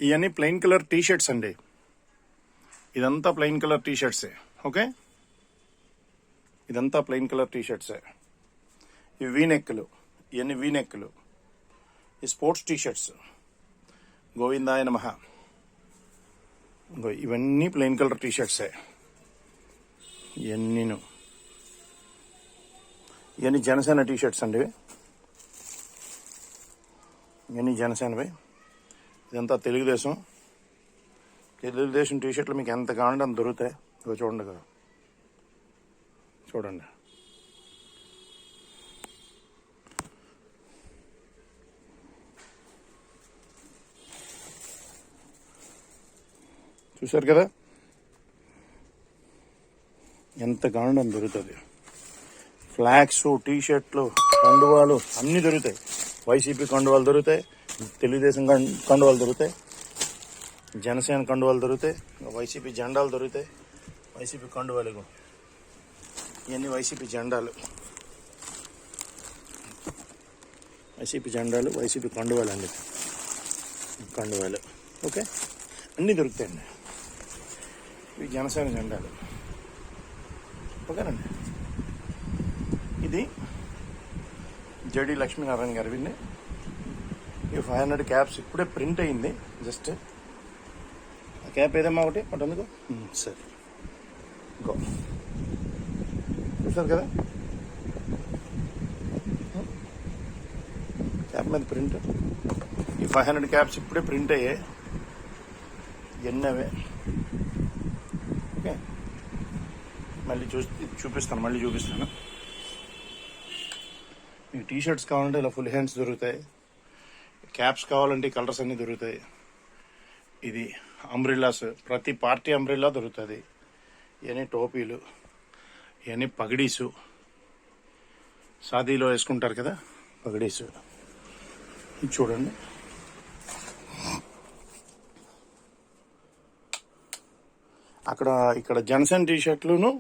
ఇవన్నీ plain colour T shirts అండి. ఇదంతా ప్లెయిన్ కలర్ టీ షర్ట్సే. ఓకే, ఇదంతా ప్లెయిన్ కలర్ టీ షర్ట్సే. ఇవి వీనెక్కులు, ఇవన్నీ వీనెక్కులు. ఈ స్పోర్ట్స్ టీ షర్ట్స్ గోవిందాయ నమః. ఇవన్నీ ప్లెయిన్ కలర్ టీ షర్ట్సే. ఇవన్నీ జనసేన టీ షర్ట్స్ అండి. ఇవన్నీ జనసేనవి. ఇదంతా తెలుగుదేశం టీ షర్ట్లు మీకు ఎంత కావాలంటే అంత దొరుకుతాయి. ఇక చూడండి కదా, చూడండి. చూసారు కదా, ఎంత కావాలంటే అంత దొరుకుతుంది. ఫ్లాగ్స్, టీ షర్ట్లు, కండువాలు అన్నీ దొరుకుతాయి. వైసీపీ కండువాలు దొరుకుతాయి, తెలుగుదేశం కండువాలు దొరుకుతాయి, జనసేన కండువాలు దొరుకుతాయి, వైసీపీ జెండాలు దొరుకుతాయి. వైసీపీ కండువాలు ఇవన్నీ వైసీపీ జెండాలు, వైసీపీ కండువాలు అండి. కండువాలు ఓకే, అన్నీ దొరుకుతాయండి. ఇవి జనసేన జెండాలు. ఓకేనండి. ఇది జడి లక్ష్మీనారాయణ గారి విన్ని. ఈ 500 క్యాప్స్ ఇప్పుడే ప్రింట్ అయింది. జస్ట్ ఆ క్యాప్ ఏదమ్మా ఒకటి అందుకు సరే గో. చూసారు కదా క్యాప్ మీద ప్రింట్. ఈ 500 క్యాప్స్ ఇప్పుడే ప్రింట్ అయ్యాయి. ఎన్నవే. ఓకే, మళ్ళీ చూపిస్తాను. మీకు టీ షర్ట్స్ కావాలంటే ఇలా ఫుల్ హ్యాండ్స్ దొరుకుతాయి. క్యాప్స్ కావాలంటే కలర్స్ అన్నీ దొరుకుతాయి. ఇది అంబ్రిల్లాస్, ప్రతి పార్టీ అంబ్రిల్లా దొరుకుతుంది. ఇవన్నీ టోపీలు, ఇవన్నీ పగడీసు, షాదీలో వేసుకుంటారు కదా పగడీసు. ఇది చూడండి. ఇక్కడ జనసేన టీ షర్ట్లును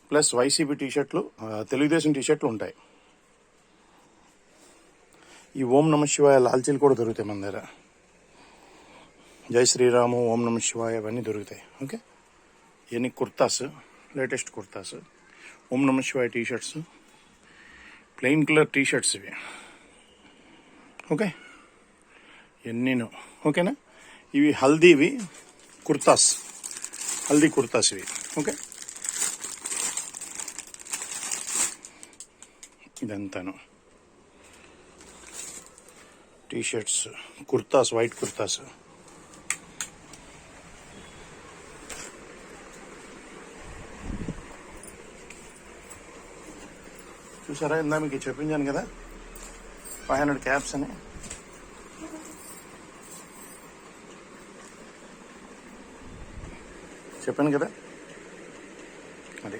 ప్లస్ వైసీపీ టీ షర్ట్లు, తెలుగుదేశం టీ షర్ట్లు ఉంటాయి. ఈ ఓం నమ శివాయ లాల్చీలు కూడా దొరుకుతాయి మన దగ్గర. జై శ్రీరాము, ఓం నమ శివాయ అవన్నీ దొరుకుతాయి. ఓకే, ఇవన్నీ కుర్తాస్, లేటెస్ట్ కుర్తాస్, ఓం నమ శివాయ T shirts, plain colour T shirts ఇవి. ఓకే, ఎన్నీను. ఓకేనా, ఇవి హల్దీ కుర్తాస్ ఇవి. ఓకే, ఇదంతాను T shirts, kurtas, white kurtas. చూసారా, ఇందా మీకు చెప్పించాను కదా 500 క్యాప్స్ అని. చెప్పాను కదా అది.